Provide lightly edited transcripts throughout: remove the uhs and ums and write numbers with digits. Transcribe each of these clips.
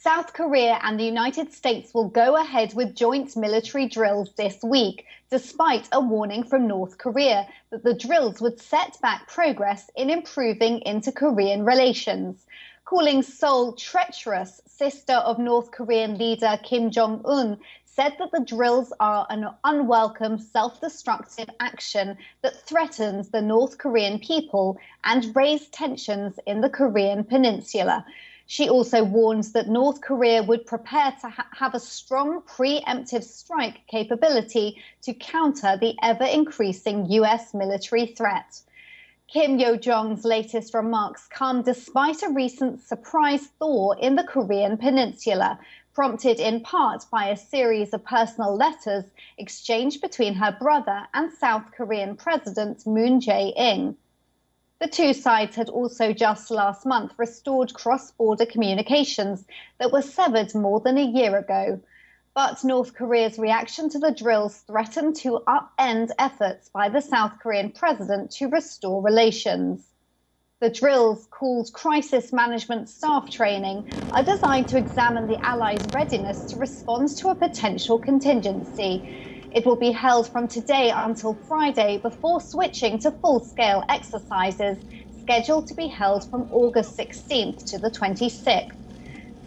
South Korea and the United States will go ahead with joint military drills this week, despite a warning from North Korea that the drills would set back progress in improving inter-Korean relations. Calling Seoul treacherous, sister of North Korean leader Kim Jong Un said that the drills are an unwelcome, self-destructive action that threatens the North Korean people and raise tensions in the Korean peninsula. She also warns that North Korea would prepare to have a strong preemptive strike capability to counter the ever-increasing US military threat. Yo Jong's latest remarks come despite a recent surprise thaw in the Korean peninsula, prompted in part by a series of personal letters exchanged between her brother and South Korean President Moon Jae-in. The two sides had also just last month restored cross-border communications that were severed more than a year ago. But North Korea's reaction to the drills threatened to upend efforts by the South Korean president to restore relations. The drills, called Crisis Management Staff Training, are designed to examine the Allies' readiness to respond to a potential contingency. It will be held from today until Friday before switching to full-scale exercises, scheduled to be held from August 16th to the 26th.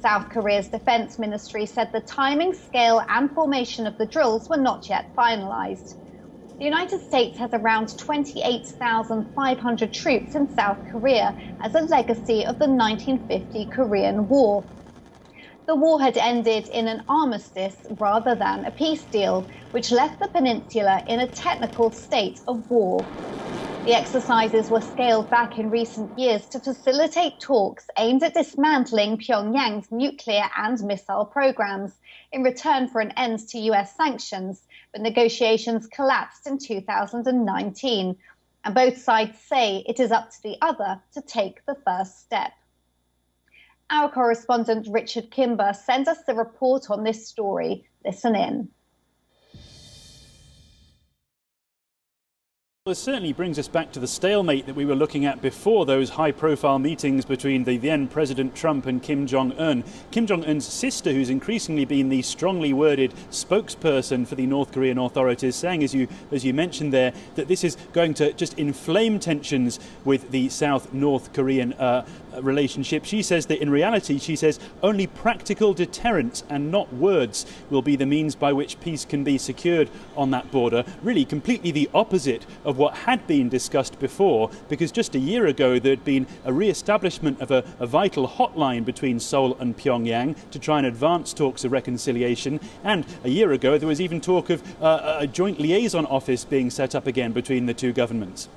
South Korea's defense ministry said the timing, scale and formation of the drills were not yet finalized. The United States has around 28,500 troops in South Korea as a legacy of the 1950 Korean War. The war had ended in an armistice rather than a peace deal, which left the peninsula in a technical state of war. The exercises were scaled back in recent years to facilitate talks aimed at dismantling Pyongyang's nuclear and missile programs in return for an end to US sanctions, but negotiations collapsed in 2019, and both sides say it is up to the other to take the first step. Our correspondent Richard Kimber sent us the report on this story. Listen in. Well, it certainly brings us back to the stalemate that we were looking at before those high-profile meetings between the then President Trump and Kim Jong Un. Kim Jong Un's sister, who's increasingly been the strongly worded spokesperson for the North Korean authorities, saying, as you mentioned there, that this is going to just inflame tensions with the South-North Korean relationship. She says that in reality, she says, only practical deterrence and not words will be the means by which peace can be secured on that border. Really completely the opposite of what had been discussed before, because just a year ago there had been a re-establishment of a vital hotline between Seoul and Pyongyang to try and advance talks of reconciliation, and a year ago there was even talk of a joint liaison office being set up again between the two governments.